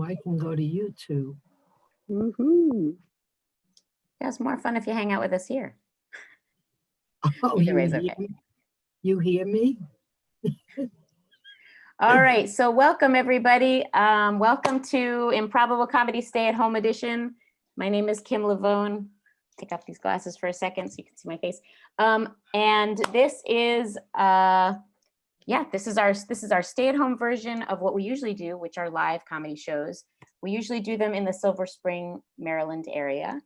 I can go to YouTube. Mm-hmm. Yeah, it's more fun if you hang out with us here. Oh, Either way is okay. You hear me? All right, so welcome everybody. Welcome to Improbable Comedy Stay at Home Edition. My name is Kim Lavone. Take off these glasses for a second so you can see my face. And this is this is our stay-at-home version of what we usually do, which are live comedy shows. We usually do them in the Silver Spring, Maryland area.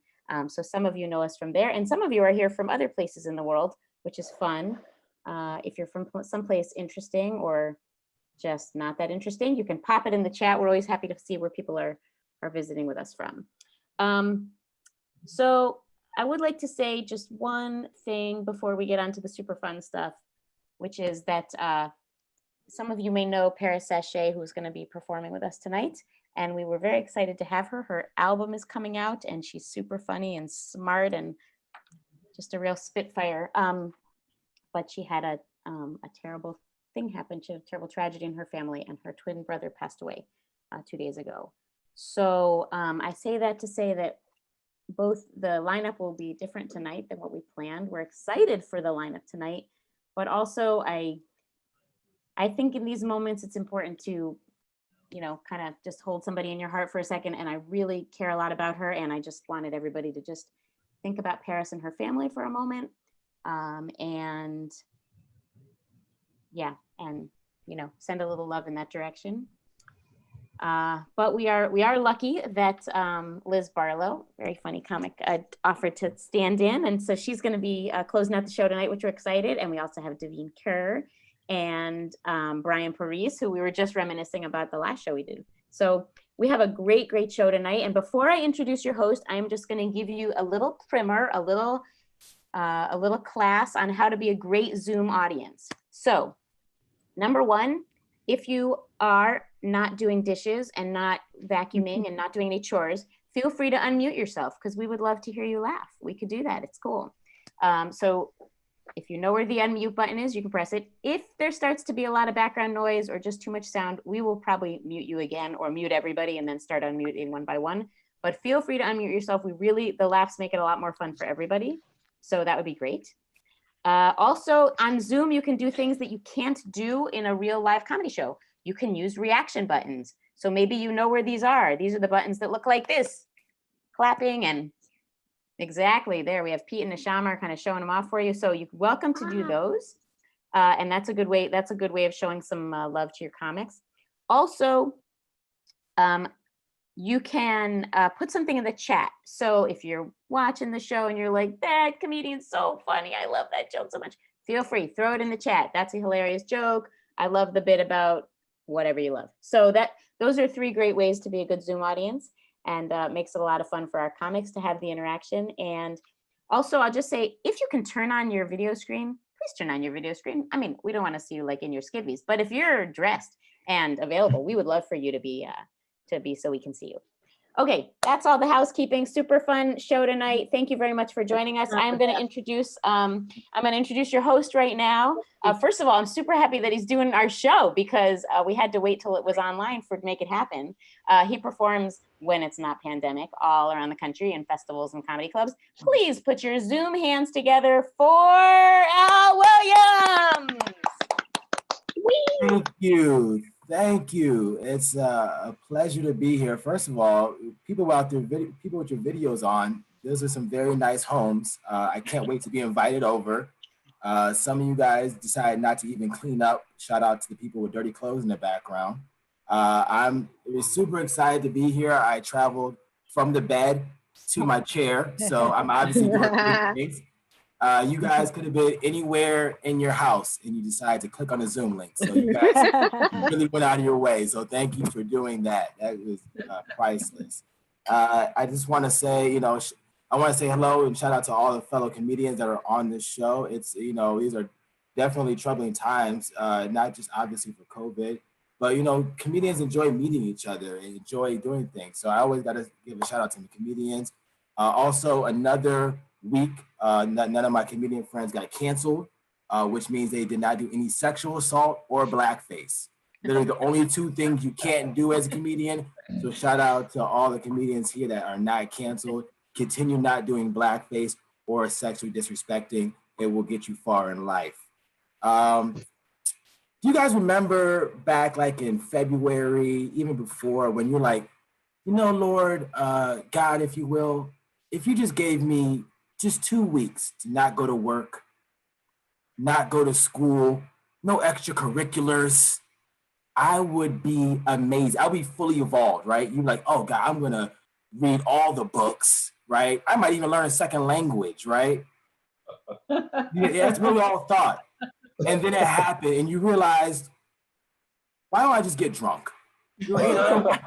So some of you know us from there, and some of you are here from other places in the world, which is fun. If you're from someplace interesting or just not that interesting, you can pop it in the chat. We're always happy to see where people are visiting with us from. So I would like to say just one thing before we get on to the super fun stuff, which is that some of you may know Parise, who's going to be performing with us tonight. And we were very excited to have her. Her album is coming out and she's super funny and smart and just a real spitfire. But she had a terrible thing happen. She had a terrible tragedy in her family, and her twin brother passed away 2 days ago. So I say that to say that both the lineup will be different tonight than what we planned. We're excited for the lineup tonight, but also I think in these moments it's important to, you know, kind of just hold somebody in your heart for a second. And I really care a lot about her, and I just wanted everybody to just think about Paris and her family for a moment. And yeah, and you know, send a little love in that direction. But we are lucky that Liz Barlow, very funny comic, offered to stand in, and so she's going to be closing out the show tonight, which we're excited. And we also have Davine and Brian Parise, who we were just reminiscing about the last show we did. So we have a great show tonight. And before I introduce your host, I'm just going to give you a little primer, a little class on how to be a great Zoom audience. So number one, if you are not doing dishes and not vacuuming and not doing any chores, feel free to unmute yourself, because we would love to hear you laugh. We could do that. It's cool. So if you know where the unmute button is, you can press it. If there starts to be a lot of background noise or just too much sound, we will probably mute you again or mute everybody and then start unmuting one by one. But feel free to unmute yourself. The laughs make it a lot more fun for everybody. So that would be great. Also on Zoom, you can do things that you can't do in a real live comedy show. You can use reaction buttons. So maybe you know where these are. These are the buttons that look like this, clapping, and exactly there. We have Pete and Nishama kind of showing them off for you. So you're welcome to do those. And that's a good way. That's a good way of showing some love to your comics. Also, you can put something in the chat. So if you're watching the show and you're like, that comedian's so funny, I love that joke so much, feel free, throw it in the chat. That's a hilarious joke. I love the bit about whatever you love. So those are 3 great ways to be a good Zoom audience, and makes it a lot of fun for our comics to have the interaction. And also, I'll just say, if you can turn on your video screen, please turn on your video screen. I mean, we don't want to see you like in your skivvies, but if you're dressed and available, we would love for you to be so we can see you. Okay, that's all the housekeeping. Super fun show tonight. Thank you very much for joining us. I'm going to introduce your host right now. First of all, I'm super happy that he's doing our show, because we had to wait till it was online to make it happen. He performs, when it's not pandemic, all around the country in festivals and comedy clubs. Please put your Zoom hands together for Al Williams. Thank you. It's a pleasure to be here. First of all, people out there, people with your videos on, those are some very nice homes. I can't wait to be invited over. Some of you guys decided not to even clean up. Shout out to the people with dirty clothes in the background. I'm super excited to be here. I traveled from the bed to my chair, so I'm obviously doing great things. You guys could have been anywhere in your house and you decided to click on the Zoom link. So you guys really went out of your way. So thank you for doing that. That was priceless. I just want to say, I want to say hello and shout out to all the fellow comedians that are on this show. It's, these are definitely troubling times, not just obviously for COVID, but, comedians enjoy meeting each other and enjoy doing things. So I always got to give a shout out to the comedians. Also, another week, none of my comedian friends got canceled, which means they did not do any sexual assault or blackface. Literally the only two things you can't do as a comedian. So shout out to all the comedians here that are not canceled. Continue not doing blackface or sexually disrespecting. It will get you far in life. Do you guys remember back like in February, even before, when you're like, Lord, God, if you will, if you just gave me just 2 weeks to not go to work, not go to school, no extracurriculars, I would be amazing. I'll be fully evolved, right? You're like, oh God, I'm gonna read all the books, right? I might even learn a second language, right? Yeah, that's what we all thought. And then it happened, and you realized, why don't I just get drunk? That's what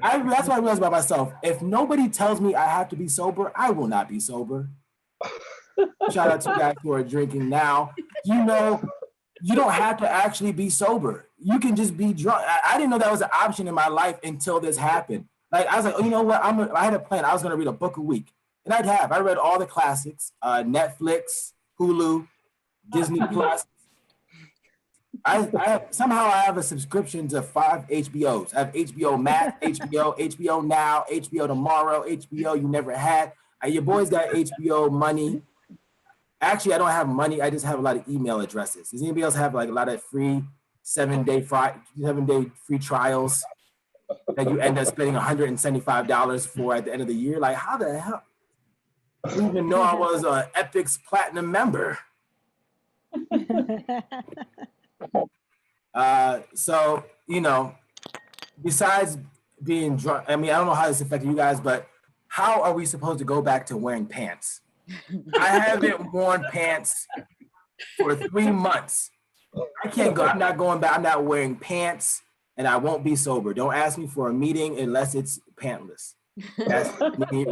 I realized about myself. If nobody tells me I have to be sober, I will not be sober. Shout out to you guys who are drinking now. You don't have to actually be sober. You can just be drunk. I didn't know that was an option in my life until this happened. Like, I was like, oh, you know what? I had a plan. I was going to read a book a week. And I read all the classics, Netflix, Hulu, Disney Plus. Somehow I have a subscription to 5 HBOs. I have HBO Max, HBO Now, HBO Tomorrow, HBO You Never Had. Your boys got HBO Money. Actually, I don't have money. I just have a lot of email addresses. Does anybody else have like a lot of free 7-day free trials that you end up spending $175 for at the end of the year? Like, how the hell? I didn't even know I was an Epic's Platinum member. So, besides being drunk, I don't know how this affected you guys, but how are we supposed to go back to wearing pants? I haven't worn pants for 3 months. I can't go. I'm not going back. I'm not wearing pants, and I won't be sober. Don't ask me for a meeting unless it's pantless. That's me.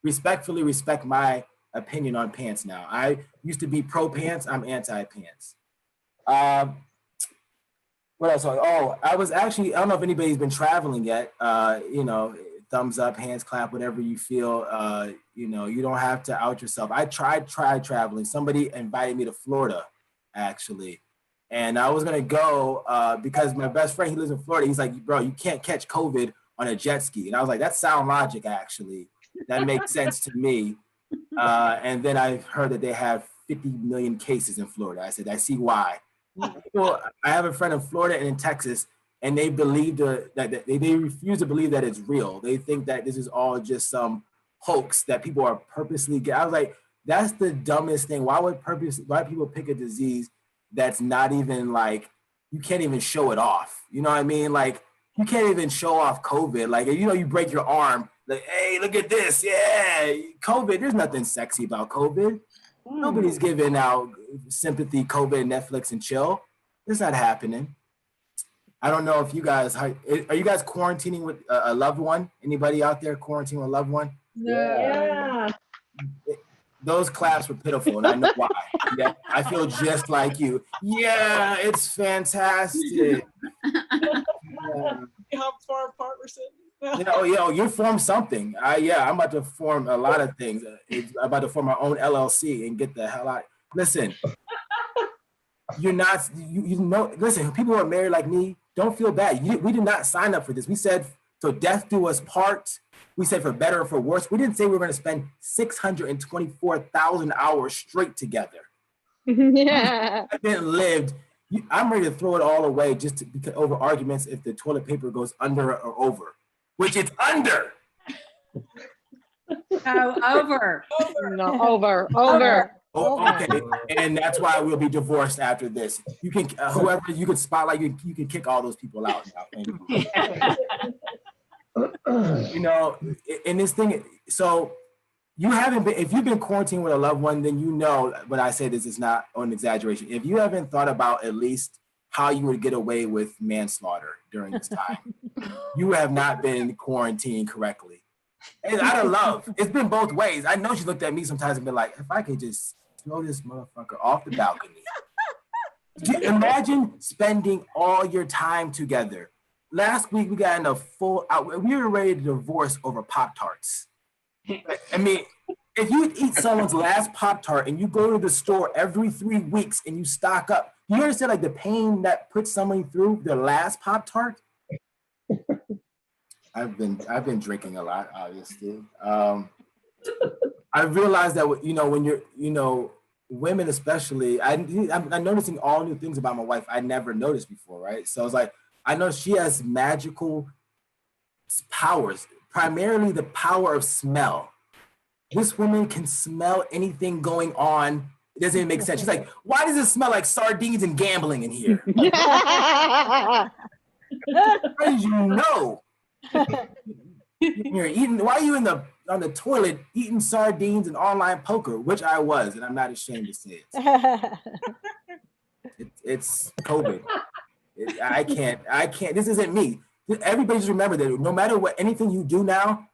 Respectfully respect my opinion on pants now. I used to be pro pants. I'm anti pants. What else? Oh, I don't know if anybody's been traveling yet. Thumbs up, hands clap, whatever you feel. You don't have to out yourself. I tried traveling. Somebody invited me to Florida, actually. And I was going to go because my best friend, he lives in Florida. He's like, bro, you can't catch COVID on a jet ski. And I was like, that's sound logic, actually. That makes sense to me. And then I heard that they have 50 million cases in Florida. I said, I see why. Well, I have a friend in Florida and in Texas, and they believe that they refuse to believe that it's real. They think that this is all just some hoax that people are purposely I was like, that's the dumbest thing. Why people pick a disease that's not even like, you can't even show it off? You know what I mean? Like, you can't even show off COVID. Like, you break your arm, like, hey, look at this. Yeah, COVID, there's nothing sexy about COVID. Nobody's giving out sympathy, COVID, Netflix, and chill. It's not happening. I don't know if you guys, are you guys quarantining with a loved one? Anybody out there quarantining with a loved one? Yeah. Those claps were pitiful, and I know why. Yeah, I feel just like you. Yeah, it's fantastic. How far apart we're sitting? You formed something. I'm about to form a lot of things. I'm about to form my own LLC and get the hell out. Listen, you're not, listen, people who are married like me, don't feel bad. We did not sign up for this. We said, so death do us part. We said for better or for worse. We didn't say we were going to spend 624,000 hours straight together. Yeah. I didn't live. I'm ready to throw it all away just because over arguments if the toilet paper goes under or over, which it's under. Oh, over. No, over. Oh, okay, and that's why we'll be divorced after this. You can whoever you can spotlight, you can kick all those people out now. Thank you. In this thing, so you haven't been. If you've been quarantined with a loved one, then you know when I say this is not an exaggeration. If you haven't thought about at least how you would get away with manslaughter during this time, you have not been quarantined correctly. And out of love, it's been both ways. I know she looked at me sometimes and been like, if I could just throw this motherfucker off the balcony. Imagine spending all your time together. Last week, we got in a full out. We were ready to divorce over Pop-Tarts. I mean, If you eat someone's last Pop-Tart and you go to the store every 3 weeks and you stock up, you understand like the pain that puts someone through their last Pop-Tart? I've been drinking a lot, obviously. I realized that when you're women especially, I'm noticing all new things about my wife I never noticed before, right? So it's like I know she has magical powers, primarily the power of smell. This woman can smell anything going on. It doesn't even make sense. She's like, why does it smell like sardines and gambling in here? How did you know? You're eating. Why are you on the toilet eating sardines and online poker? Which I was, and I'm not ashamed to say it. It's COVID. I can't. This isn't me. Everybody just remember that no matter what, anything you do now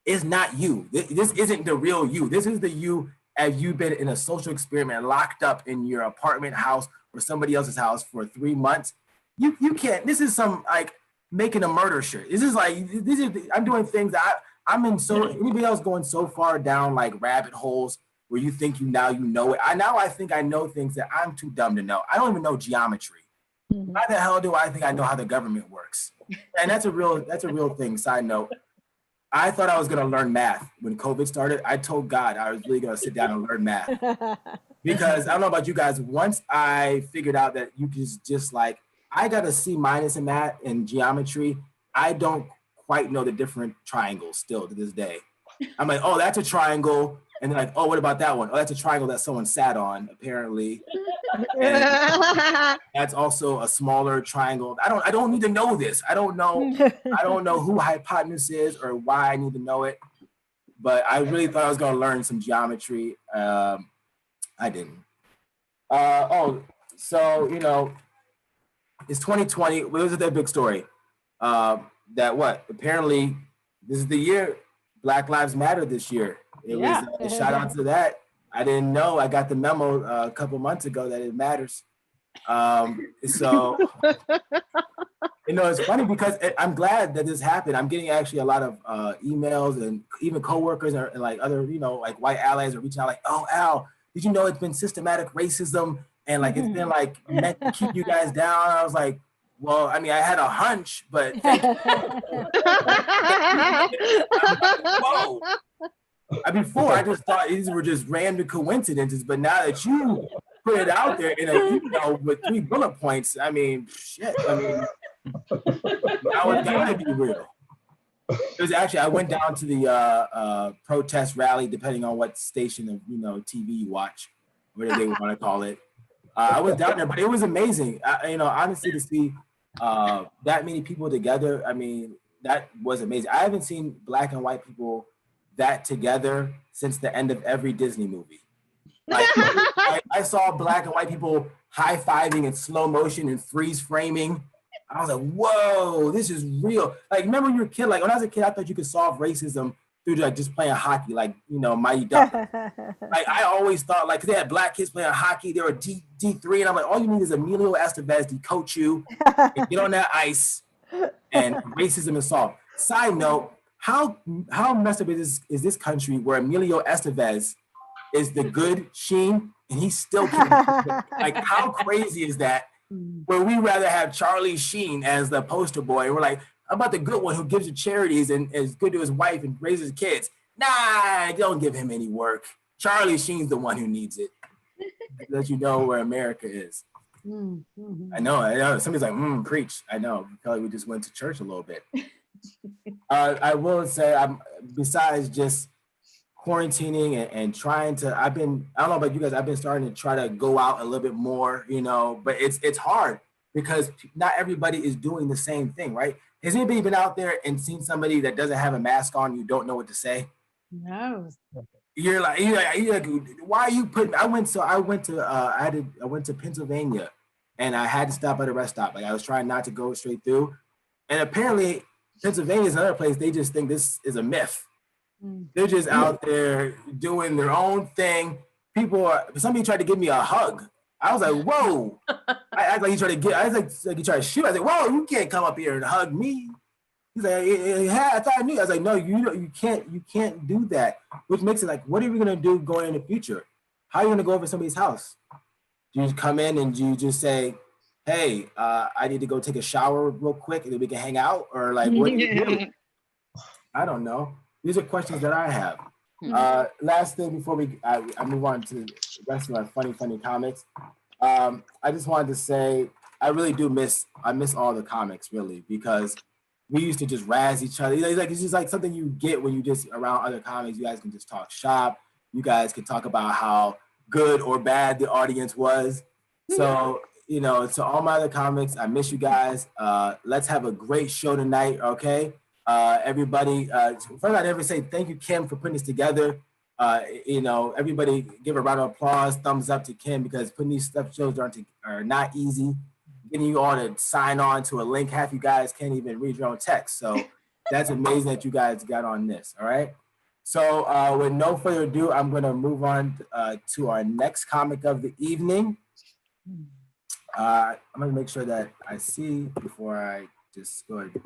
is not you. This isn't the real you. This is the you as you've been in a social experiment, locked up in your apartment house or somebody else's house for 3 months. You can't. This is some like making a murder shirt. I'm doing things that I'm in. So anybody else going so far down like rabbit holes where you think you know it. I think I know things that I'm too dumb to know. I don't even know geometry. Why the hell do I think I know how the government works? And that's a real thing. Side note. I thought I was going to learn math when COVID started. I told God I was really going to sit down and learn math because I don't know about you guys. Once I figured out that you can just like, I got a C- in math and geometry. I don't quite know the different triangles still to this day. I'm like, oh, that's a triangle. And then like, oh, what about that one? Oh, that's a triangle that someone sat on, apparently. And that's also a smaller triangle. I don't need to know this. I don't know who hypotenuse is or why I need to know it. But I really thought I was going to learn some geometry. I didn't. So it's 2020. What was that big story? Apparently this is the year Black Lives Matter this year. It was a shout out to that. I didn't know. I got the memo a couple months ago that it matters. So it's funny because I'm glad that this happened. I'm getting actually a lot of emails and even coworkers and like other, like white allies are reaching out like, oh, Al, did you know it's been systematic racism and like it's been like meant to keep you guys down? I was like, well, I mean, I had a hunch, but thank you. Whoa. Before I just thought these were just random coincidences, but now that you put it out there in a with 3 bullet points, I mean, shit. I mean, now it's gotta be real. It was actually I went down to the protest rally, depending on what station of TV you watch, whatever they want to call it. I was down there, but it was amazing. Honestly, to see that many people together, I mean, that was amazing. I haven't seen black and white people that together since the end of every Disney movie. Like, I saw black and white people high-fiving in slow motion and freeze framing. I was like, whoa, this is real. Like, remember when you were a kid, like when I was a kid, I thought you could solve racism through like just playing hockey, like, Mighty Ducks. Like I always thought like, 'cause they had black kids playing hockey, they were D3, and I'm like, all you need is Emilio Estevez to coach you and get on that ice and racism is solved. Side note, how messed up is this country where Emilio Estevez is the good Sheen and he's still like how crazy is that? Where we rather have Charlie Sheen as the poster boy, and we're like, how about the good one who gives to charities and is good to his wife and raises kids? Nah, don't give him any work. Charlie Sheen's the one who needs it. Let you know where America is. I know. Somebody's like, preach. I know. Probably we just went to church a little bit. I will say, besides just quarantining and trying to, I don't know about you guys, I've been starting to try to go out a little bit more, but it's hard because not everybody is doing the same thing, right? Has anybody been out there and seen somebody that doesn't have a mask on, you don't know what to say? No. You're like, why are you putting, I went to Pennsylvania and I had to stop at a rest stop. Like I was trying not to go straight through. And apparently Pennsylvania is another place. They just think this is a myth. They're just out there doing their own thing. Somebody tried to give me a hug. I was like, whoa. I act like he tried to get, I was like he tried to shoot. I was like, whoa, you can't come up here and hug me. He's like, yeah, I thought I knew. I was like, no, you can't do that. Which makes it like, what are we gonna do going in the future? How are you gonna go over somebody's house? Do you just come in and you just say, hey, I need to go take a shower real quick and then we can hang out? Or like, what do you do? I don't know. These are questions that I have. Last thing before I move on to the rest of our funny comics. I just wanted to say I really do miss all the comics really, because we used to just razz each other. It's just like something you get when you just around other comics. You guys can just talk shop. You guys can talk about how good or bad the audience was. So, to all my other comics, I miss you guys. Let's have a great show tonight, okay? Everybody, first I'd ever say thank you, Kim, for putting this together. Everybody give a round of applause, thumbs up to Kim, because putting these stuff shows are not easy. Getting you all to sign on to a link, half you guys can't even read your own text. So that's amazing that you guys got on this, all right? So with no further ado, I'm gonna move on to our next comic of the evening. I'm gonna make sure that I see before I just go ahead.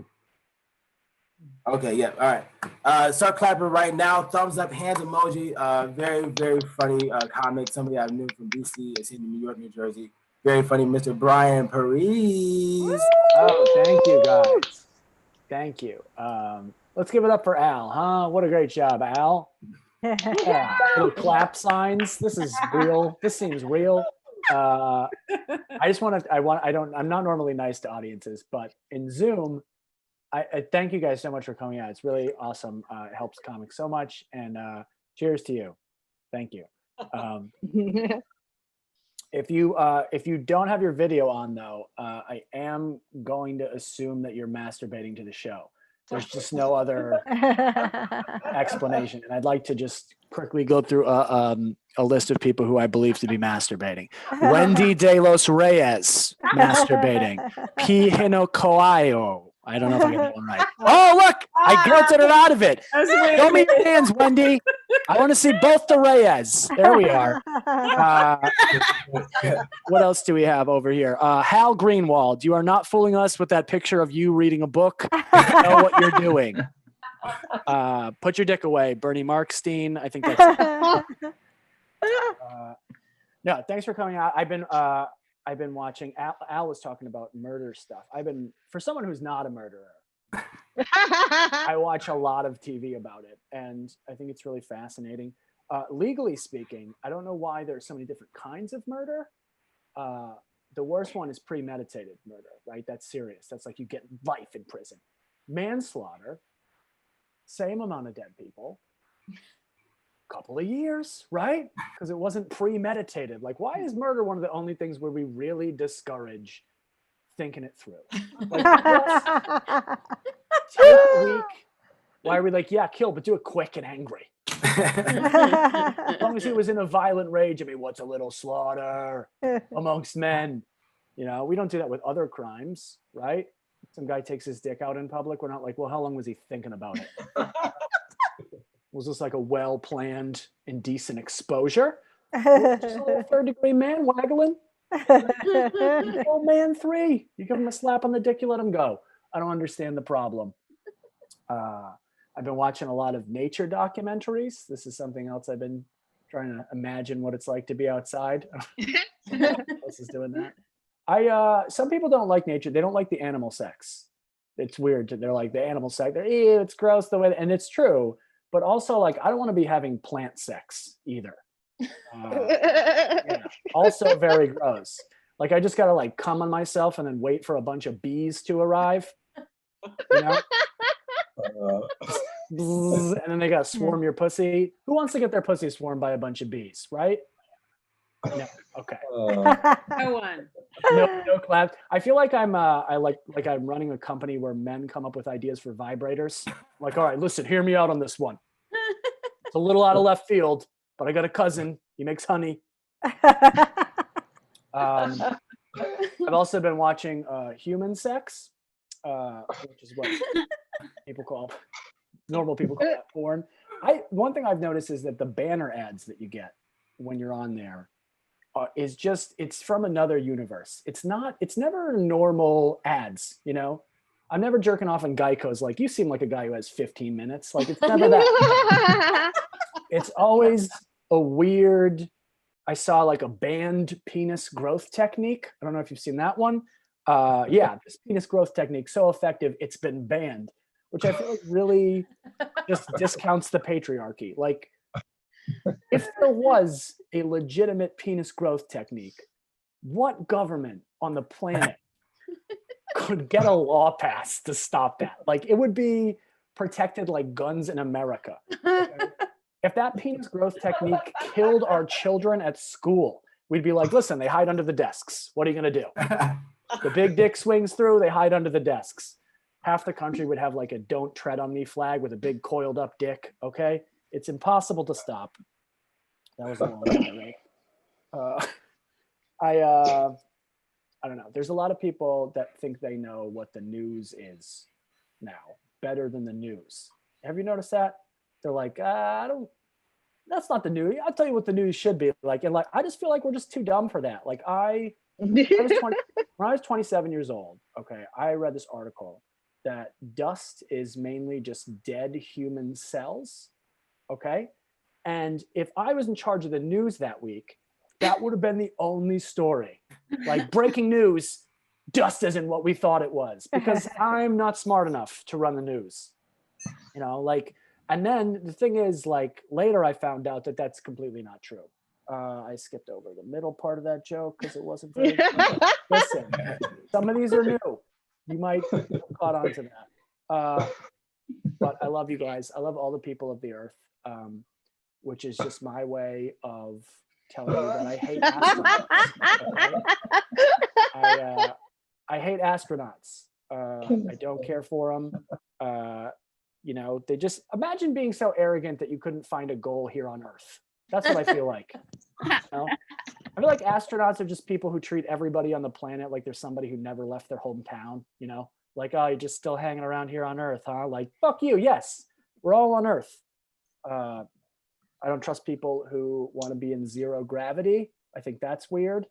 Okay, yeah, all right. Start clapping right now. Thumbs up, hands emoji. Very, very funny comic. Somebody I knew from DC, I seen in New York, New Jersey. Very funny, Mr. Brian Parise. Oh, thank you, guys. Thank you. Let's give it up for Al, huh? What a great job, Al. Yeah, little clap signs. This is real. This seems real. I'm not normally nice to audiences, but in Zoom, I thank you guys so much for coming out. It's really awesome. It helps comics so much. And cheers to you. Thank you. If you don't have your video on though, I am going to assume that you're masturbating to the show. There's just no other explanation. And I'd like to just quickly go through a list of people who I believe to be masturbating. Wendy De Los Reyes, masturbating. P. Hinokoayo. I don't know if I got that one right. Oh, look! I guilted her out of it. Show me your hands, Wendy. I want to see both the Reyes. There we are. What else do we have over here? Hal Greenwald, you are not fooling us with that picture of you reading a book. You know what you're doing. Put your dick away, Bernie Markstein. I think that's it. No, thanks for coming out. I've been watching. Al was talking about murder stuff. For someone who's not a murderer, I watch a lot of TV about it, and I think it's really fascinating. Legally speaking, I don't know why there's so many different kinds of murder. The worst one is premeditated murder, right? That's serious. That's like you get life in prison. Manslaughter, same amount of dead people, couple of years, right? Because it wasn't premeditated. Like, why is murder one of the only things where we really discourage thinking it through? Like, take a week. Why are we like, yeah, kill, but do it quick and angry? As long as he was in a violent rage, I mean, what's a little slaughter amongst men? We don't do that with other crimes, right? Some guy takes his dick out in public. We're not like, well, how long was he thinking about it? Was this like a well-planned, indecent exposure? Just a little third-degree man waggling? Old man 3. You give him a slap on the dick, you let him go. I don't understand the problem. I've been watching a lot of nature documentaries. This is something else I've been trying to imagine what it's like to be outside. Who else is doing that? Some people don't like nature. They don't like the animal sex. It's weird. They're like, the animal sex, ew, it's gross the way, and it's true. But also, like, I don't want to be having plant sex either. Yeah. Also very gross. Like, I just got to like come on myself and then wait for a bunch of bees to arrive. And then they got to swarm your pussy. Who wants to get their pussy swarmed by a bunch of bees, right? No. Okay. No one. No clap. I feel like I'm running a company where men come up with ideas for vibrators. I'm like, all right, listen, hear me out on this one. It's a little out of left field, but I got a cousin. He makes honey. I've also been watching human sex, which is what normal people call that porn. One thing I've noticed is that the banner ads that you get when you're on there it's from another universe. It's never normal ads, I'm never jerking off in Geico's like, you seem like a guy who has 15 minutes. Like, it's never that. It's always a weird, I saw like a banned penis growth technique. I don't know if you've seen that one. Yeah, this penis growth technique, so effective, it's been banned, which I feel like really just discounts the patriarchy. Like, if there was a legitimate penis growth technique, what government on the planet could get a law passed to stop that? Like, it would be protected like guns in America. If that penis growth technique killed our children at school, we'd be like, listen, they hide under the desks. What are you going to do? The big dick swings through, they hide under the desks. Half the country would have like a don't tread on me flag with a big coiled up dick. Okay. It's impossible to stop. That was a long time, right? I don't know. There's a lot of people that think they know what the news is now better than the news. Have you noticed that? They're like, that's not the news. I'll tell you what the news should be like. And like, I just feel like we're just too dumb for that. Like when I was 27 years old, okay, I read this article that dust is mainly just dead human cells, okay? And if I was in charge of the news that week, that would have been the only story. Like, breaking news, dust isn't what we thought it was, because I'm not smart enough to run the news. You know, like, and then the thing is, like, later I found out that that's completely not true. I skipped over the middle part of that joke because it wasn't very good. Listen, some of these are new. You might have caught on to that. But I love you guys. I love all the people of the earth, which is just my way of telling you that I hate astronauts. Okay? I hate astronauts. I don't care for them. You know, they just, imagine being so arrogant that you couldn't find a goal here on Earth. That's what I feel like. You know? I feel like astronauts are just people who treat everybody on the planet like there's somebody who never left their hometown, you know? Like, oh, you're just still hanging around here on Earth, huh? Like, fuck you, yes, we're all on Earth. I don't trust people who want to be in zero gravity. I think that's weird,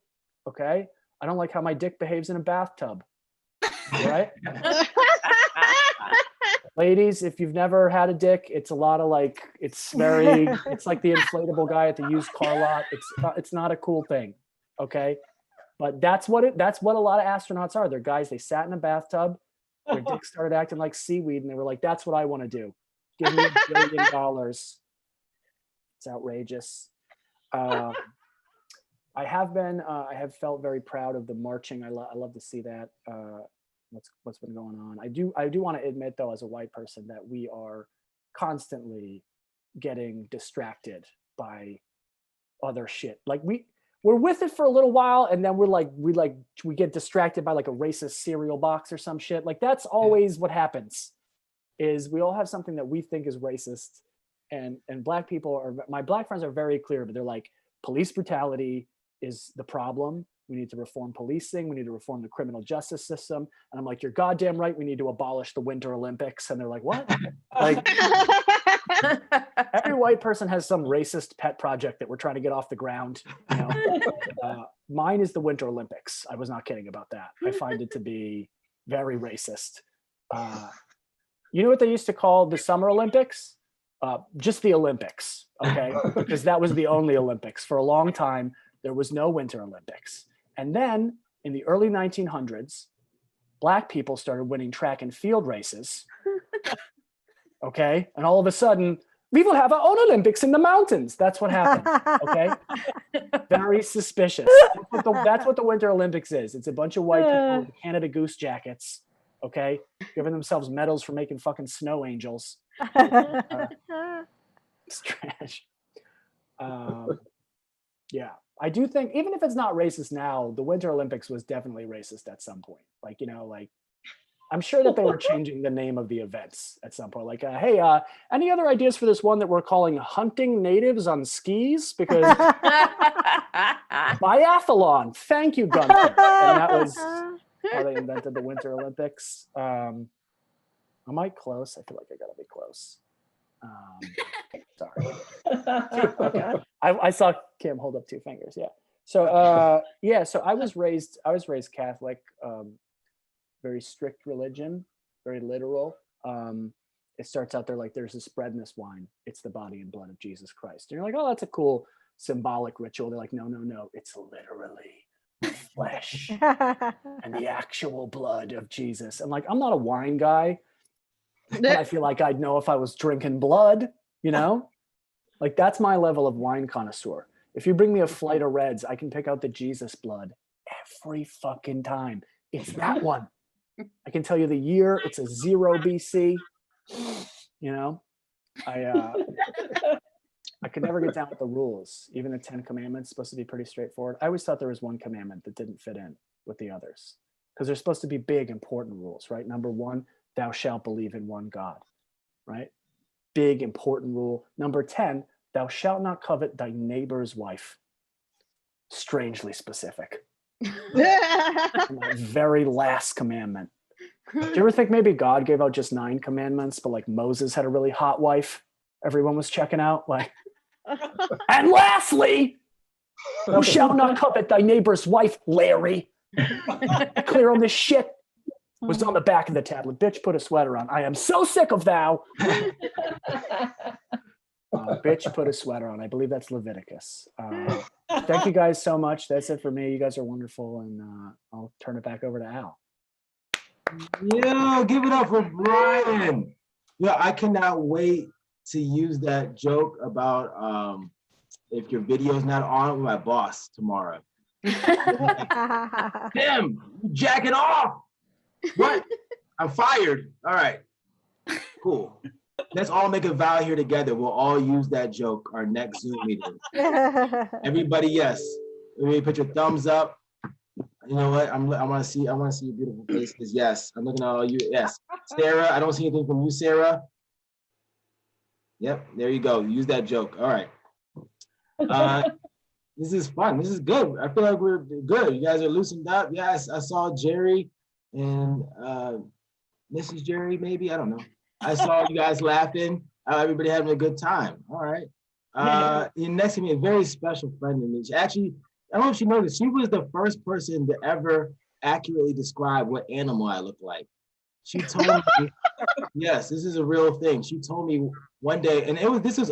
okay? I don't like how my dick behaves in a bathtub, right? Ladies, if you've never had a dick, it's a lot of like, it's like the inflatable guy at the used car lot. It's not a cool thing, okay? But that's what a lot of astronauts are. They're guys, they sat in a bathtub, their dick started acting like seaweed, and they were like, that's what I want to do. Give me $1 billion. It's outrageous. I have felt very proud of the marching. I love to see that. What's been going on. I do want to admit, though, as a white person, that we are constantly getting distracted by other shit. Like we're with it for a little while, and then we get distracted by like a racist cereal box or some shit. Like, that's always what happens, is we all have something that we think is racist, and black people are, my black friends are very clear, but they're like, police brutality is the problem. We need to reform policing. We need to reform the criminal justice system. And I'm like, you're goddamn right. We need to abolish the Winter Olympics. And they're like, what? Like, every white person has some racist pet project that we're trying to get off the ground. You know? Mine is the Winter Olympics. I was not kidding about that. I find it to be very racist. You know what they used to call the Summer Olympics? Just the Olympics, okay? Because that was the only Olympics. For a long time, there was no Winter Olympics. And then in the early 1900s, black people started winning track and field races. Okay. And all of a sudden, we will have our own Olympics in the mountains. That's what happened. Okay. Very suspicious. That's what the Winter Olympics is. It's a bunch of white people with Canada Goose jackets. Okay. Giving themselves medals for making fucking snow angels. It's trash. Yeah. I do think, even if it's not racist now, the Winter Olympics was definitely racist at some point. Like, you know, like, I'm sure that they were changing the name of the events at some point. Like, hey, any other ideas for this one that we're calling Hunting Natives on Skis? Because biathlon. Thank you, Gunther. And that was how they invented the Winter Olympics. Am I close? I feel like I gotta be close. Sorry. Okay. I saw Kim hold up 2 fingers. Yeah. So so I was raised Catholic, very strict religion. very literal. It starts out there like there's this bread and this wine. It's the body and blood of Jesus Christ. And you're like, oh, that's a cool symbolic ritual. They're like, no, it's literally the flesh and the actual blood of Jesus. And like, I'm not a wine guy, but I feel like I'd know if I was drinking blood, you know? Like that's my level of wine connoisseur. If you bring me a flight of reds, I can pick out the Jesus blood every fucking time. It's that one. I can tell you the year. It's a 0 BC. You know, I could never get down with the rules. Even the 10 Commandments supposed to be pretty straightforward. I always thought there was one commandment that didn't fit in with the others because they're supposed to be big, important rules, right? Number 1, thou shalt believe in one God, right? Big, important rule. Number 10, thou shalt not covet thy neighbor's wife. Strangely specific. My very last commandment. Do you ever think maybe God gave out just 9 commandments, but like Moses had a really hot wife everyone was checking out? Like, and lastly, thou shalt not covet thy neighbor's wife, Larry. Clear on this shit was on the back of the tablet. Bitch, put a sweater on. I am so sick of thou. Bitch, put a sweater on. I believe that's Leviticus. Thank you guys so much. That's it for me. You guys are wonderful. And I'll turn it back over to Al. Yeah, give it up for Brian. Yeah, I cannot wait to use that joke about if your video's not on with my boss tomorrow. Tim, you jacking off. What? I'm fired. All right. Cool. Let's all make a vow here together. We'll all use that joke our next Zoom meeting. Everybody, yes. Everybody put your thumbs up. You know what? I want to see your beautiful faces. Yes. I'm looking at all you. Yes. Sarah, I don't see anything from you, Sarah. Yep, there you go. Use that joke. All right. This is fun. This is good. I feel like we're good. You guys are loosened up. Yes, I saw Jerry and Mrs. Jerry, maybe. I don't know. I saw you guys laughing. Everybody having a good time. All right. Next to me, a very special friend of me. Actually, I don't know if you noticed, she was the first person to ever accurately describe what animal I look like. She told me, yes, this is a real thing. She told me one day, and this was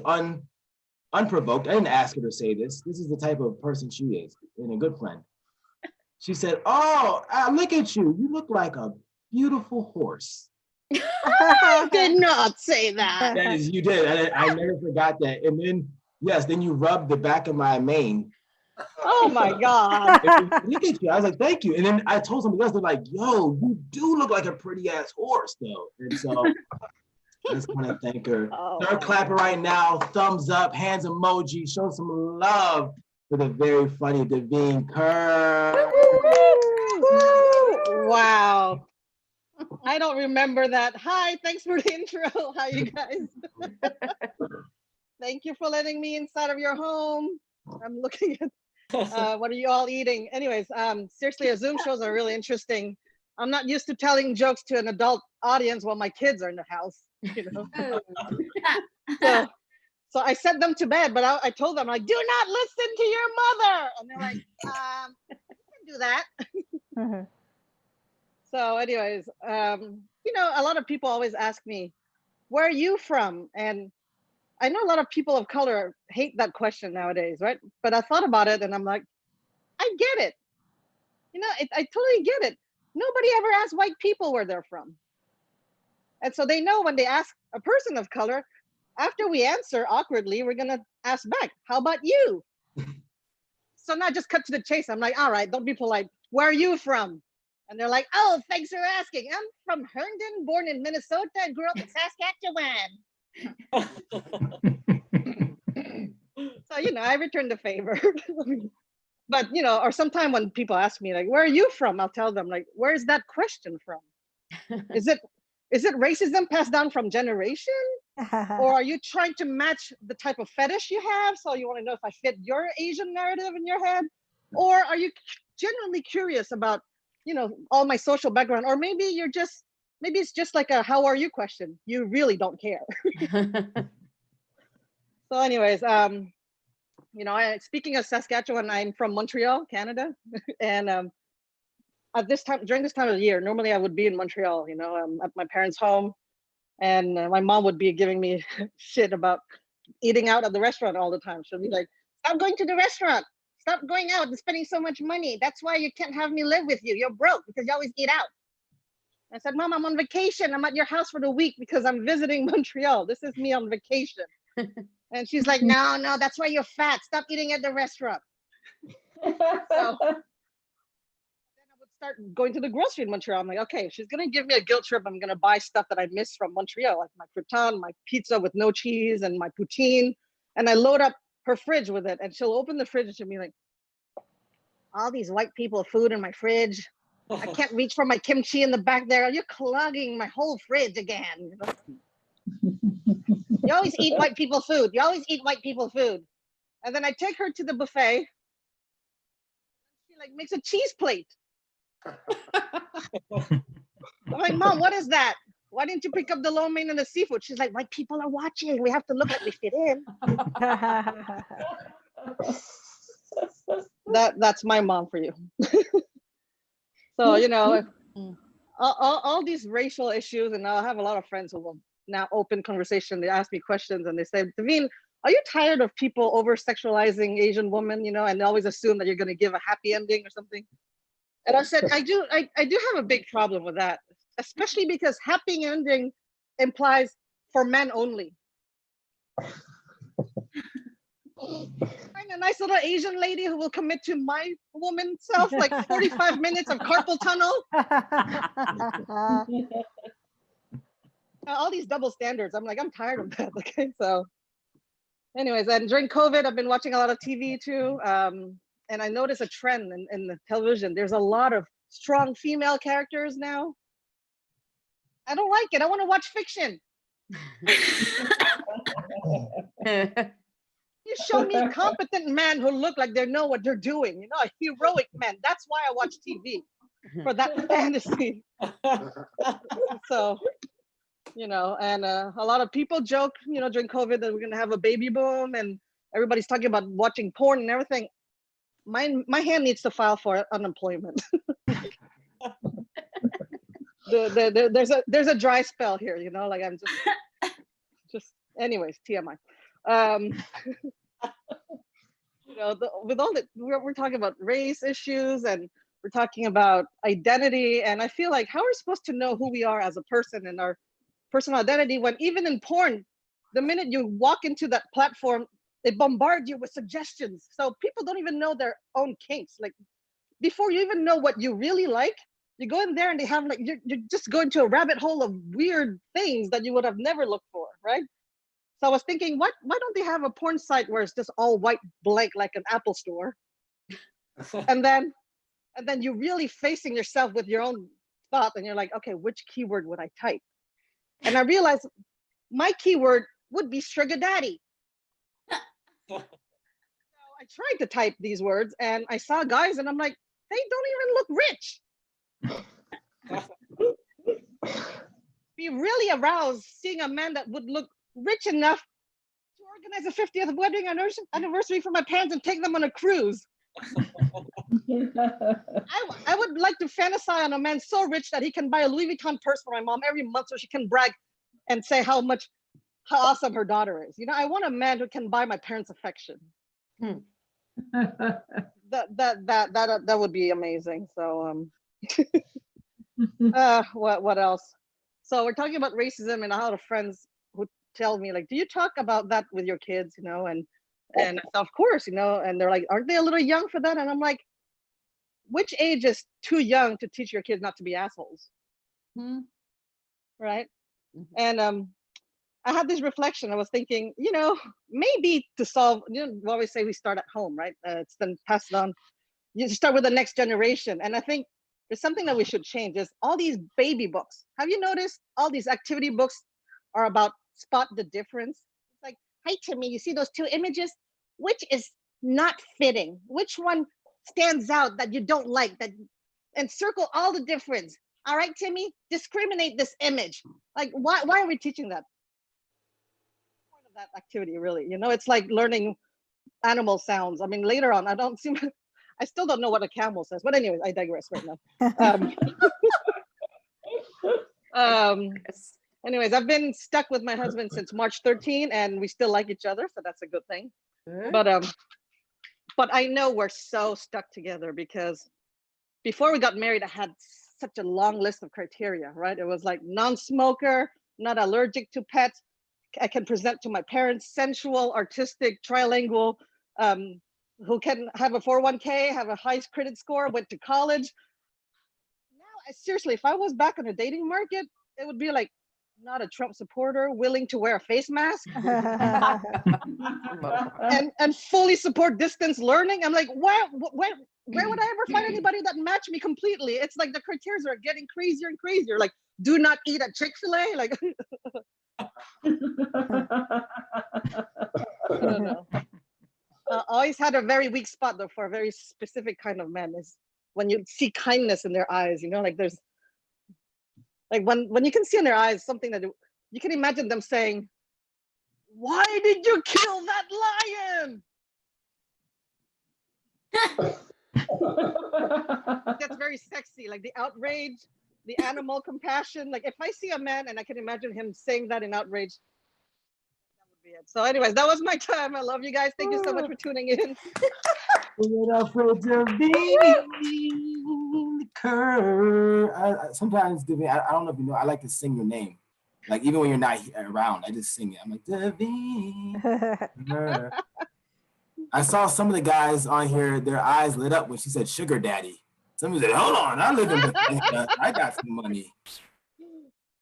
unprovoked. I didn't ask her to say this. This is the type of person she is, and a good friend. She said, "Oh, look at you. You look like a beautiful horse." I did not say that. Yes, you did. I never forgot that. And then, yes, then you rubbed the back of my mane. Oh my God. Look at you. I was like, thank you. And then I told somebody else, they're like, yo, you do look like a pretty ass horse though. And so I just want to thank her. Start clapping right now. Thumbs up, hands emoji. Show some love for the very funny Davine Kerr. Wow. I don't remember that. Hi, thanks for the intro. How you guys? Thank you for letting me inside of your home. I'm looking at what are you all eating? Anyways, seriously, Zoom shows are really interesting. I'm not used to telling jokes to an adult audience while my kids are in the house, you know. So I sent them to bed, but I told them, like, do not listen to your mother. And they're like, I can do that. So anyways, you know, a lot of people always ask me, where are you from? And I know a lot of people of color hate that question nowadays, right? But I thought about it and I'm like, I get it. You know, I totally get it. Nobody ever asks white people where they're from. And so they know when they ask a person of color, after we answer awkwardly, we're going to ask back, how about you? So not just cut to the chase. I'm like, all right, don't be polite. Where are you from? And they're like, oh, thanks for asking. I'm from Herndon, born in Minnesota, and grew up in Saskatchewan. So, you know, I returned the favor. But, you know, or sometime when people ask me, like, where are you from? I'll tell them, like, where's that question from? Is it racism passed down from generation? Or are you trying to match the type of fetish you have? So you want to know if I fit your Asian narrative in your head? Or are you genuinely curious about, you know, all my social background? Or maybe it's just like a how are you question. You really don't care. So anyways, you know, speaking of Saskatchewan, I'm from Montreal, Canada. And at this time, during this time of the year, normally I would be in Montreal, you know, at my parents' home, and my mom would be giving me shit about eating out at the restaurant all the time. She'll be like, "Stop going to the restaurant. Stop going out and spending so much money. That's why you can't have me live with you. You're broke because you always eat out." I said, "Mom, I'm on vacation. I'm at your house for the week because I'm visiting Montreal. This is me on vacation." And she's like, "No, no, that's why you're fat. Stop eating at the restaurant." So then I would start going to the grocery in Montreal. I'm like, okay, she's gonna give me a guilt trip. I'm gonna buy stuff that I miss from Montreal, like my crouton, my pizza with no cheese, and my poutine. And I load up her fridge with it, and she'll open the fridge and she'll be like, "All these white people food in my fridge. I can't reach for my kimchi in the back there. You're clogging my whole fridge again. You know? You always eat white people food. You always eat white people food." And then I take her to the buffet. She like makes a cheese plate. I'm like, "Mom, what is that? Why didn't you pick up the lo mein and the seafood?" She's like, "White people are watching. We have to look like we fit in." That's my mom for you. So, you know, all these racial issues, and I have a lot of friends who will now open conversation. They ask me questions and they say, "Davine, are you tired of people over sexualizing Asian women, you know, and they always assume that you're going to give a happy ending or something?" And I said, I do have a big problem with that, especially because happy ending implies for men only. Find a nice little Asian lady who will commit to my woman self, like 45 minutes of carpal tunnel. All these double standards. I'm like, I'm tired of that. Okay, so anyways, and during COVID, I've been watching a lot of TV too. And I noticed a trend in the television. There's a lot of strong female characters now. I don't like it. I want to watch fiction. You show me competent men who look like they know what they're doing, you know, a heroic man. That's why I watch TV, for that fantasy. So, you know, and a lot of people joke, you know, during COVID that we're going to have a baby boom and everybody's talking about watching porn and everything. My hand needs to file for unemployment. There's a dry spell here, you know, like I'm just anyways, TMI. You know, with all that we're talking about race issues and we're talking about identity, and I feel like how are we supposed to know who we are as a person and our personal identity when even in porn, the minute you walk into that platform, it bombards you with suggestions. So people don't even know their own kinks. Like before you even know what you really like, you go in there and they have like you're just going to a rabbit hole of weird things that you would have never looked for, right? So I was thinking, why don't they have a porn site where it's just all white blank like an Apple store? and then you're really facing yourself with your own thought and you're like, okay, which keyword would I type? And I realized my keyword would be sugar daddy. So I tried to type these words and I saw guys and I'm like, they don't even look rich. Be really aroused seeing a man that would look rich enough to organize a 50th wedding anniversary for my parents and take them on a cruise. I would like to fantasize on a man so rich that he can buy a Louis Vuitton purse for my mom every month so she can brag and say how awesome her daughter is. You know, I want a man who can buy my parents' affection. That would be amazing. So what else? So we're talking about racism, and a lot of friends who tell me like, do you talk about that with your kids, you know? And of course, you know, and they're like, aren't they a little young for that? And I'm like, which age is too young to teach your kids not to be assholes? Right? And I had this reflection. I was thinking, you know, maybe to solve, you know, we always say we start at home, right? It's then passed on. You start with the next generation. And I think there's something that we should change is all these baby books. Have you noticed all these activity books are about spot the difference? It's like, hi, Timmy, you see those two images? Which is not fitting? Which one stands out that you don't like? And circle all the difference. All right, Timmy, discriminate this image. Like, why are we teaching that? Point of that activity, really, you know, it's like learning animal sounds. I mean, later on, I don't I still don't know what a camel says. But anyways, I digress right now. Anyways, I've been stuck with my husband since March 13, and we still like each other, so that's a good thing. But I know we're so stuck together because before we got married, I had such a long list of criteria, right? It was like non-smoker, not allergic to pets, I can present to my parents, sensual, artistic, trilingual, who can have a 401k, have a high credit score, went to college. Now, seriously, if I was back on the dating market, it would be like, not a Trump supporter, willing to wear a face mask, and fully support distance learning. I'm like, where would I ever find anybody that matched me completely? It's like the criteria are getting crazier and crazier. Like, do not eat at Chick-fil-A. Like, I don't know. Always had a very weak spot though for a very specific kind of man, is when you see kindness in their eyes. You know, like there's like when you can see in their eyes something that you can imagine them saying, "Why did you kill that lion?" That's very sexy, like the outrage, the animal compassion. Like if I see a man and I can imagine him saying that in outrage, that would be it. So anyways, that was my time. I love you guys. Thank you so much for tuning in. Sometimes, Davine, I don't know if you know, I like to sing your name. Like even when you're not around, I just sing it. I'm like, Davine. I saw some of the guys on here, their eyes lit up when she said sugar daddy. Somebody said, hold on, I live in Bethesda. I got some money.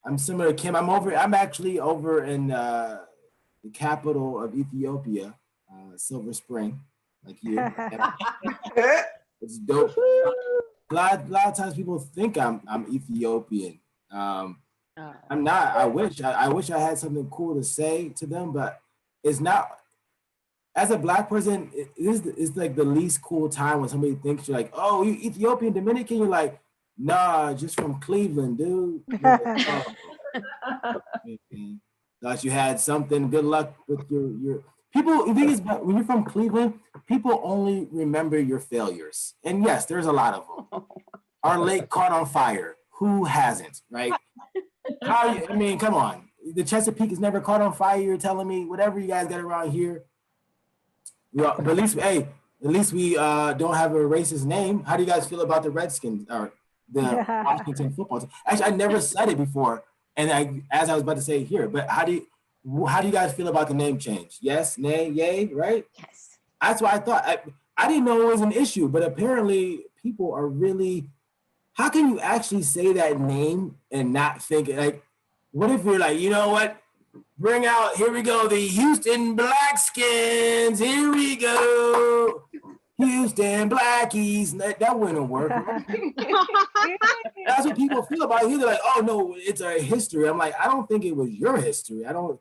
I'm similar to Kim. I'm actually over in the capital of Ethiopia, Silver Spring, like you. It's dope. A lot of times people think I'm Ethiopian. I'm not. I wish I had something cool to say to them, but it's not. As a Black person, it's like the least cool time when somebody thinks you're like, oh, you Ethiopian, Dominican. You're like, nah, just from Cleveland, dude. Like, oh. Thought you had something. Good luck with your people. The thing is, when you're from Cleveland, people only remember your failures. And yes, there's a lot of them. Our lake caught on fire. Who hasn't, right? I mean, come on. The Chesapeake is never caught on fire. You're telling me whatever you guys got around here. But at least we don't have a racist name. How do you guys feel about the Redskins or the Washington football team? Actually, I never said it before, and as I was about to say it here. But how do you guys feel about the name change? Yes, nay, yay, right? Yes. That's what I thought. I didn't know it was an issue, but apparently people are really. How can you actually say that name and not think like? What if you're like, you know what? Bring out, here we go, the Houston Blackskins. Here we go. Houston Blackies. That wouldn't work. Right? That's what people feel about it. They're like, oh no, it's our history. I'm like, I don't think it was your history. I don't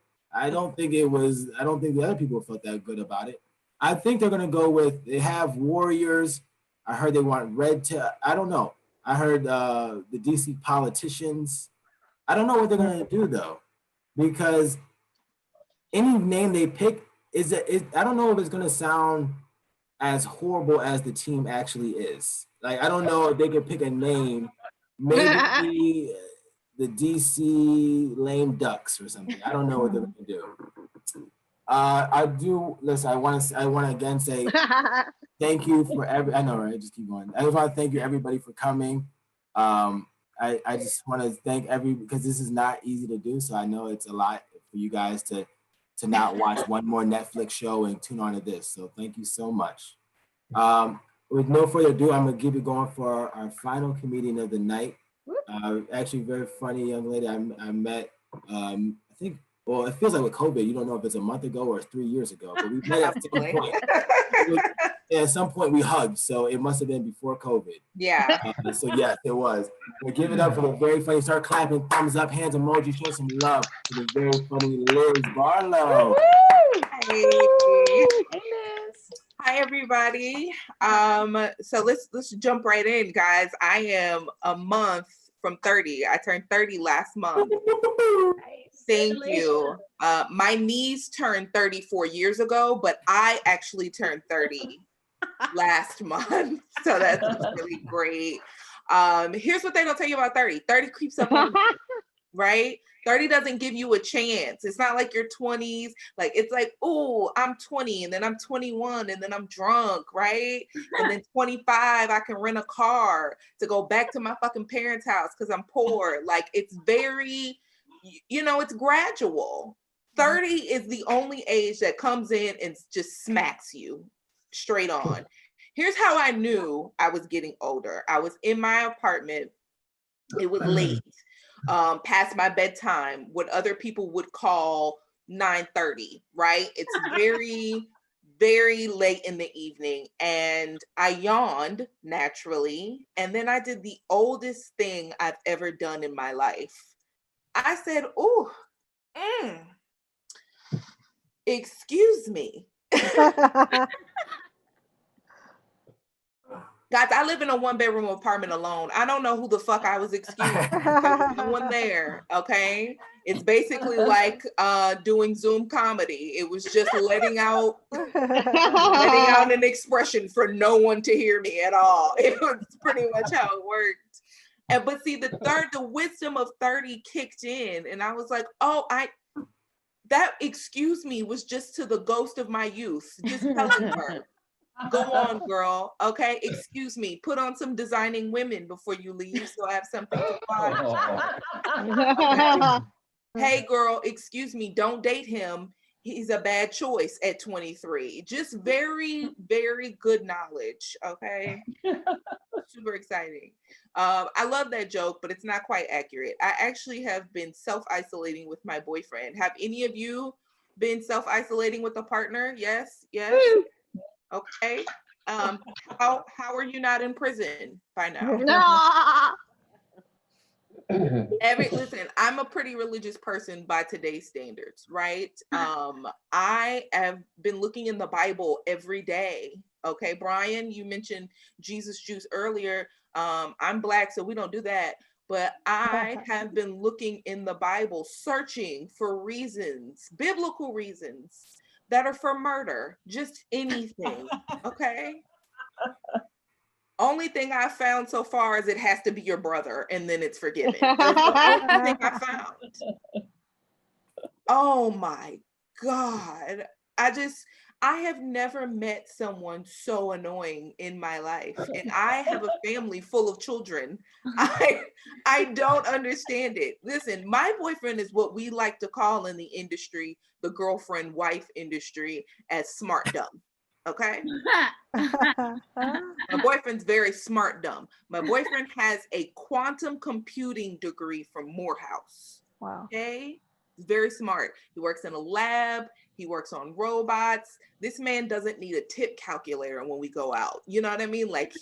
think the other people felt that good about it. I think they're gonna go with, they have Warriors. I heard they want I don't know. I heard the DC politicians. I don't know what they're gonna do though. Because any name they pick I don't know if it's gonna sound as horrible as the team actually is. Like I don't know if they could pick a name, maybe the DC Lame Ducks or something. I don't know what they're gonna do. I do listen. I want to again say thank you for I know, right? Just keep going. I just want to thank you everybody for coming. I just want to thank because this is not easy to do. So I know it's a lot for you guys to not watch one more Netflix show and tune on to this. So thank you so much. With no further ado, I'm gonna keep it going for our final comedian of the night. Actually, very funny young lady I met. I think. Well, it feels like with COVID, you don't know if it's a month ago or 3 years ago, but we met at some point. At some point we hugged, so it must have been before COVID. Yeah. So yes, it was. But give it up for the very funny. Start clapping, thumbs up, hands emoji, show some love to the very funny Liz Barlow. Hey. Hi everybody. So let's jump right in, guys. I am a month from 30. I turned 30 last month. Thank you. My niece turned 30 4 years ago, but I actually turned 30 last month. So that's really great. Here's what they don't tell you about 30. 30 creeps up on you, right? 30 doesn't give you a chance. It's not like your 20s. Like, it's like, oh, I'm 20 and then I'm 21 and then I'm drunk, right? And then 25, I can rent a car to go back to my fucking parents' house because I'm poor. Like, it's very, it's gradual. 30 is the only age that comes in and just smacks you straight on. Here's how I knew I was getting older. I was in my apartment. It was late. Past my bedtime, what other people would call 9:30, right? It's very, very late in the evening. And I yawned naturally. And then I did the oldest thing I've ever done in my life. I said, oh, excuse me. Guys, I live in a 1-bedroom apartment alone. I don't know who the fuck I was excusing. There's no one there, okay? It's basically like doing Zoom comedy. It was just letting out an expression for no one to hear me at all. It was pretty much how it worked. But see, the wisdom of 30 kicked in, and I was like, oh, that excuse me was just to the ghost of my youth, just telling her. Go on, girl. Okay, excuse me. Put on some Designing Women before you leave, so I have something to watch. Hey, girl, excuse me. Don't date him. He's a bad choice at 23. Just very, very good knowledge. Okay, super exciting. I love that joke, but it's not quite accurate. I actually have been self-isolating with my boyfriend. Have any of you been self-isolating with a partner? Yes. Okay. How are you not in prison by now? Listen, I'm a pretty religious person by today's standards, right? I have been looking in the Bible every day. Okay, Brian, you mentioned Jesus juice earlier. I'm Black, so we don't do that. But I have been looking in the Bible, searching for reasons, biblical reasons, that are for murder, just anything, okay? Only thing I found so far is it has to be your brother and then it's forgiven. That's the only thing I found. Oh my God. I have never met someone so annoying in my life. And I have a family full of children. I don't understand it. Listen, my boyfriend is what we like to call in the industry, the girlfriend wife industry, as smart dumb. Okay? My boyfriend's very smart dumb. My boyfriend has a quantum computing degree from Morehouse. Wow. Okay? He's very smart. He works in a lab. He works on robots. This man doesn't need a tip calculator when we go out. You know what I mean? Like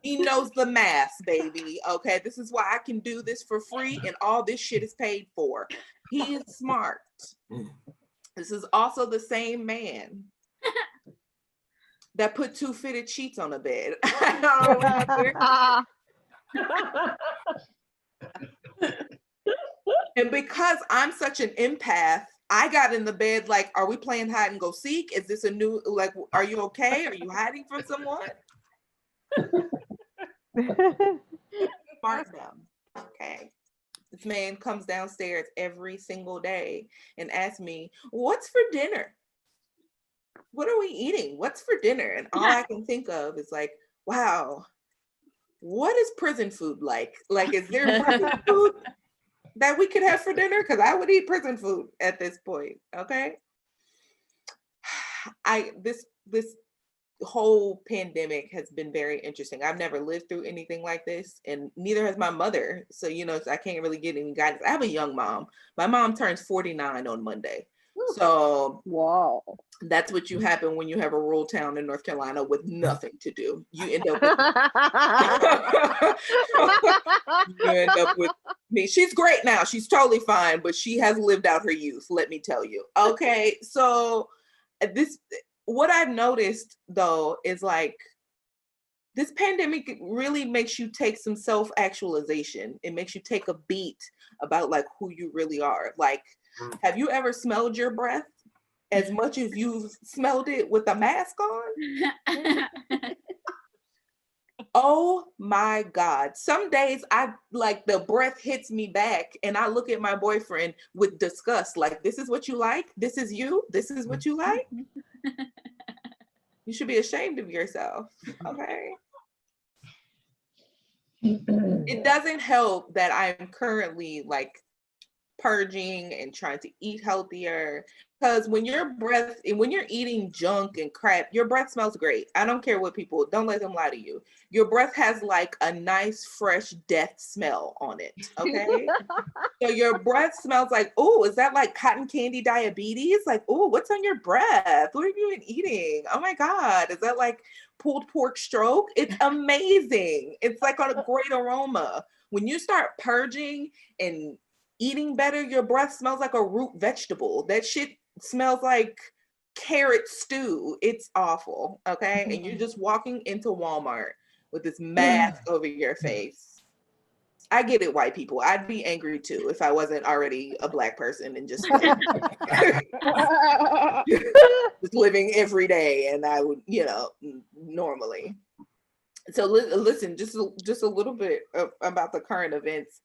he knows the math, baby. Okay, this is why I can do this for free and all this shit is paid for. He is smart. This is also the same man that put 2 fitted sheets on a bed. And because I'm such an empath, I got in the bed like, are we playing hide and go seek? Is this a new, like, are you okay? Are you hiding from someone? Smart dumb. Okay. This man comes downstairs every single day and asks me, what's for dinner? What are we eating? What's for dinner? And all I can think of is like, wow, what is prison food like? Like, is there prison food that we could have for dinner? Because I would eat prison food at this point. Okay. This whole pandemic has been very interesting. I've never lived through anything like this, and neither has my mother. So, I can't really get any guidance. I have a young mom. My mom turns 49 on Monday. So wow, that's what you happen when you have a rural town in North Carolina with nothing to do. You end up with me. She's great now. She's totally fine, but she has lived out her youth, let me tell you. Okay, so what I've noticed though is like this pandemic really makes you take some self-actualization. It makes you take a beat about like who you really are. Like, have you ever smelled your breath? as much as you've smelled it with a mask on. Oh my God. Some days I like the breath hits me back and I look at my boyfriend with disgust. Like, this is what you like? This is you? This is what you like? You should be ashamed of yourself. Okay. It doesn't help that I'm currently like purging and trying to eat healthier, because when you're eating junk and crap, your breath smells great. I don't care what people, don't let them lie to you. Your breath has like a nice fresh death smell on it. Okay. So your breath smells like, oh, is that like cotton candy diabetes? Like, oh, what's on your breath? What have you been eating? Oh my God, is that like pulled pork stroke? It's amazing. It's like a great aroma. When you start purging and eating better, your breath smells like a root vegetable. That shit smells like carrot stew. It's awful. Okay. And you're just walking into Walmart with this mask over your face. I get it, white people. I'd be angry too if I wasn't already a Black person and just just living every day, and I would, normally. So listen, just a little bit about the current events.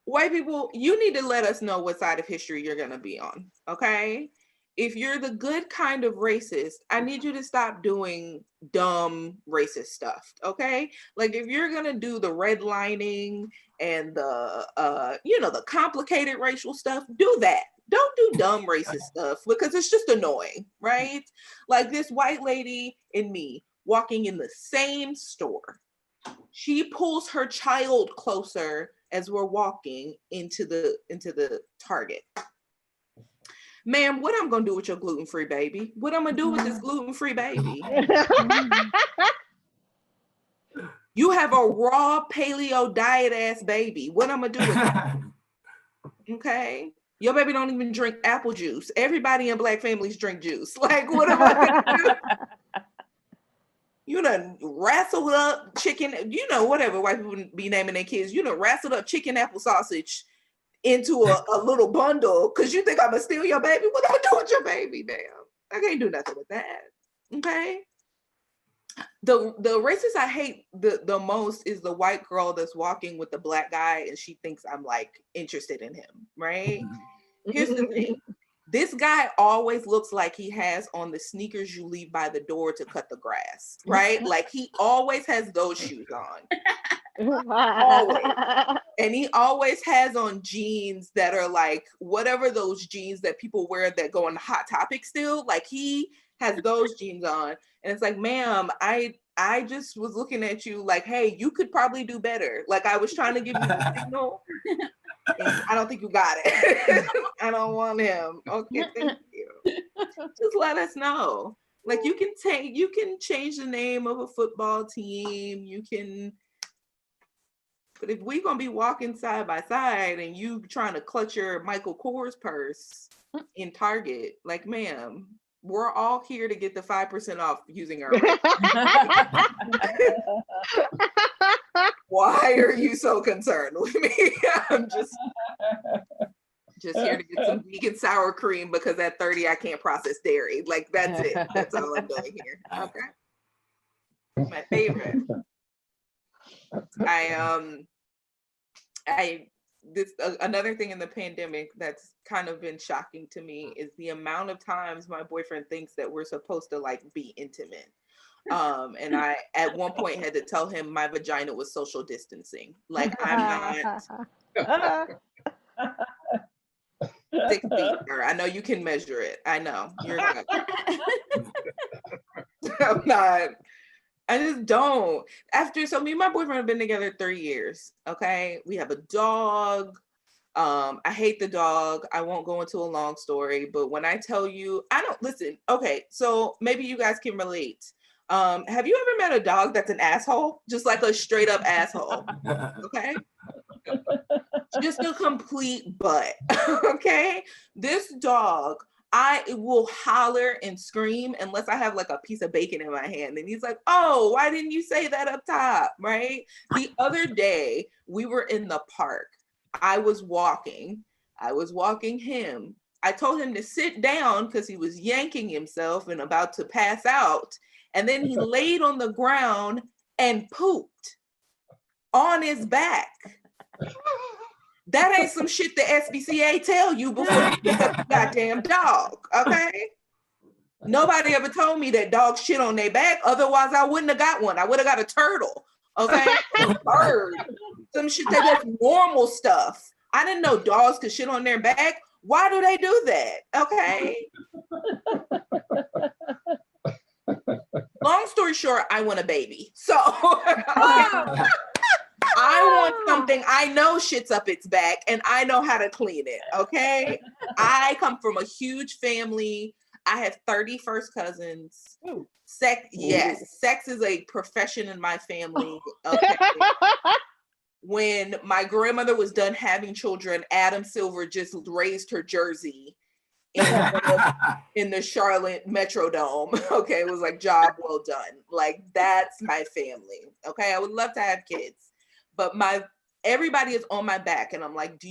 White people, you need to let us know what side of history you're going to be on, okay? If you're the good kind of racist, I need you to stop doing dumb racist stuff, okay? Like, if you're going to do the redlining and the complicated racial stuff, do that. Don't do dumb racist stuff because it's just annoying, right? Like this white lady and me walking in the same store. She pulls her child closer as we're walking into the Target. Ma'am, what I'm gonna do with your gluten-free baby? What I'm gonna do with this gluten-free baby? You have a raw paleo diet ass baby. What I'm gonna do with it? Okay. Your baby don't even drink apple juice. Everybody in Black families drink juice. Like, what am I gonna do? You done wrestled up chicken, whatever white people be naming their kids, wrestled up chicken apple sausage into a little bundle because you think I'm gonna steal your baby. What am I do with your baby, damn? I can't do nothing with that. Okay. The racist I hate the most is the white girl that's walking with the Black guy and she thinks I'm like interested in him, right? Here's the thing. This guy always looks like he has on the sneakers you leave by the door to cut the grass, right? Like he always has those shoes on. Always. And he always has on jeans that are like whatever those jeans that people wear that go on Hot Topic still. Like he has those jeans on. And it's like, ma'am, I just was looking at you like, hey, you could probably do better. Like I was trying to give you the signal. And I don't think you got it. I don't want him. Okay, thank you. Just let us know. Like you can change the name of a football team. But if we're gonna be walking side by side and you trying to clutch your Michael Kors purse in Target, like, ma'am, we're all here to get the 5% off using our Why are you so concerned with me? I'm just here to get some vegan sour cream because at 30 I can't process dairy. Like that's it. That's all I'm doing here. Okay. My favorite. Another thing in the pandemic that's kind of been shocking to me is the amount of times my boyfriend thinks that we're supposed to like be intimate. And I at one point had to tell him my vagina was social distancing. Like I'm not 6 feet, sir. I know you can measure it. I know you're not. I'm not. I just don't. So me and my boyfriend have been together 3 years. Okay, we have a dog. I hate the dog. I won't go into a long story, but when I tell you, I don't listen. Okay, so maybe you guys can relate. Have you ever met a dog that's an asshole? Just like a straight up asshole. Okay. Just a complete butt. Okay. This dog, I will holler and scream unless I have like a piece of bacon in my hand. And he's like, oh, why didn't you say that up top? Right. The other day we were in the park. I was walking him. I told him to sit down because he was yanking himself and about to pass out. And then he laid on the ground and pooped on his back. That ain't some shit the SPCA tell you before you pick up the goddamn dog, okay? Nobody ever told me that dogs shit on their back. Otherwise, I wouldn't have got one. I would have got a turtle, okay? A bird. Some shit that's normal stuff. I didn't know dogs could shit on their back. Why do they do that? Okay. Long story short, I want a baby. So I want something I know shits up its back and I know how to clean it. Okay. I come from a huge family. I have 30 first cousins. Sex is a profession in my family. Okay. When my grandmother was done having children, Adam Silver just raised her jersey in the Charlotte Metrodome. Okay, it was like, job well done. Like, that's my family. Okay, I would love to have kids, but everybody is on my back, and I'm like,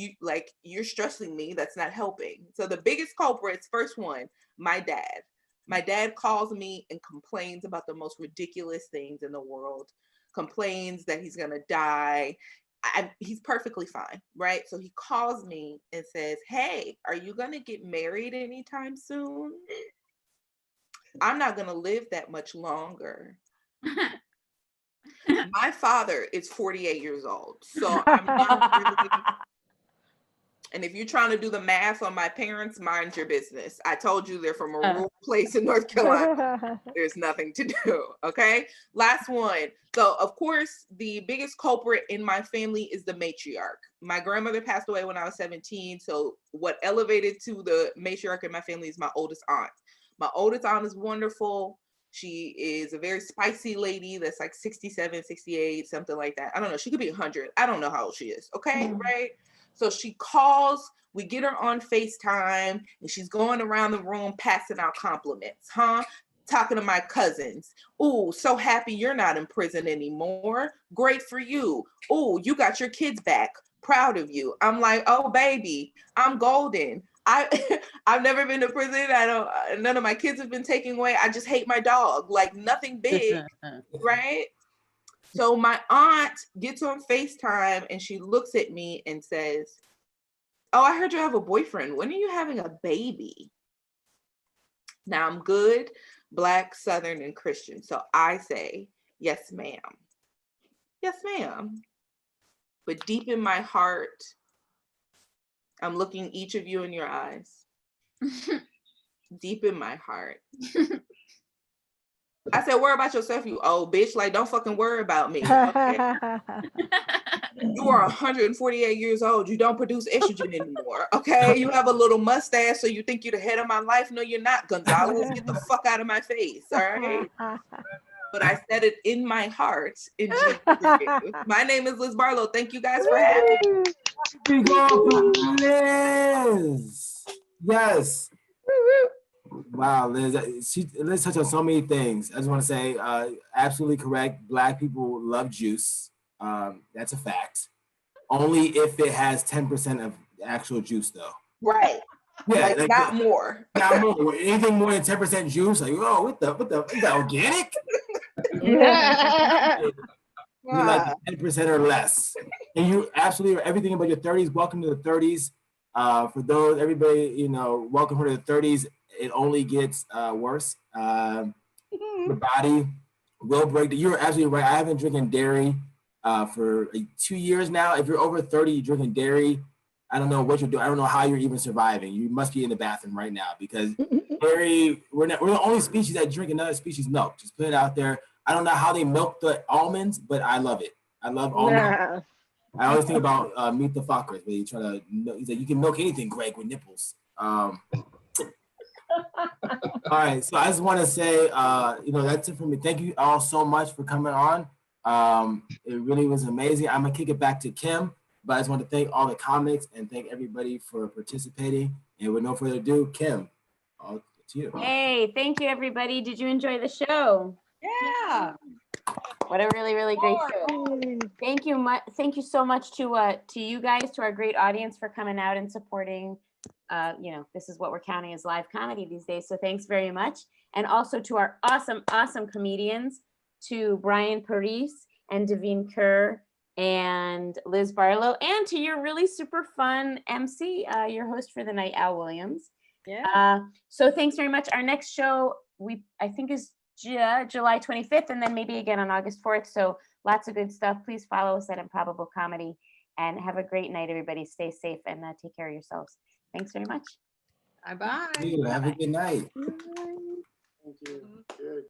you're stressing me. That's not helping. So the biggest culprits, first one, my dad. My dad calls me and complains about the most ridiculous things in the world. Complains that he's gonna die. He's perfectly fine, right? So he calls me and says, hey, are you gonna get married anytime soon? I'm not gonna live that much longer. My father is 48 years old, so I'm not really... And if you're trying to do the math on my parents, mind your business. I told you they're from a rural place in North Carolina. There's nothing to do, okay? Last one. So, of course, the biggest culprit in my family is the matriarch. My grandmother passed away when I was 17, so what elevated to the matriarch in my family is my oldest aunt. My oldest aunt is wonderful. She is a very spicy lady that's like 67, 68, something like that. I don't know. She could be 100. I don't know how old she is, okay? Right? So she calls, we get her on FaceTime, and she's going around the room passing out compliments, talking to my cousins. Ooh, so happy you're not in prison anymore. Great for you. Ooh, you got your kids back. Proud of you. I'm like, oh, baby, I'm golden. I've never been to prison. None of my kids have been taken away. I just hate my dog. Like, nothing big, right? So my aunt gets on FaceTime and she looks at me and says, oh, I heard you have a boyfriend. When are you having a baby? Now I'm good, Black, Southern, and Christian. So I say, yes, ma'am. Yes, ma'am. But deep in my heart, I'm looking each of you in your eyes. Deep in my heart. I said, worry about yourself, you old bitch. Like, don't fucking worry about me. Okay? You are 148 years old. You don't produce estrogen anymore. Okay? You have a little mustache, so you think you're the head of my life. No, you're not, Gonzalez. Get the fuck out of my face. All right? But I said it in my heart. In Jesus' name. My name is Liz Barlow. Thank you guys for having me. We go for Liz. Yes. Wow, Liz. Liz touched on so many things. I just want to say, absolutely correct. Black people love juice. That's a fact. Only if it has 10% of actual juice, though. Right. Yeah, like not more. Not more. Anything more than 10% juice, like, oh, what the, is that organic? You like 10% or less. And you absolutely, everything about your 30s, welcome to the 30s. For those, everybody, welcome to the 30s. It only gets worse. The body will break. You're absolutely right. I haven't drinking dairy for like 2 years now. If you're over 30, you're drinking dairy, I don't know what you're doing. I don't know how you're even surviving. You must be in the bathroom right now because dairy, we're the only species that drink another species' milk. Just put it out there. I don't know how they milk the almonds, but I love it. I love almonds. Yeah. I always think about Meet the Fockers, where he's like, you can milk anything, Greg, with nipples. All right, so I just want to say, that's it for me. Thank you all so much for coming on. It really was amazing. I'm gonna kick it back to Kim, but I just want to thank all the comics and thank everybody for participating. And with no further ado, Kim, to you. Hey, thank you, everybody. Did you enjoy the show? Yeah. What a really, really great show. Thank you so much to you guys, to our great audience for coming out and supporting you know, this is what we're counting as live comedy these days. So thanks very much. And also to our awesome, awesome comedians, to Brian Parise and Davine Kerr and Liz Barlow, and to your really super fun MC, your host for the night, Al Williams. Yeah. So thanks very much. Our next show, I think is July 25th, and then maybe again on August 4th. So lots of good stuff. Please follow us at Improbable Comedy, and have a great night, everybody. Stay safe and take care of yourselves. Thanks very much. Bye-bye. Have a good night.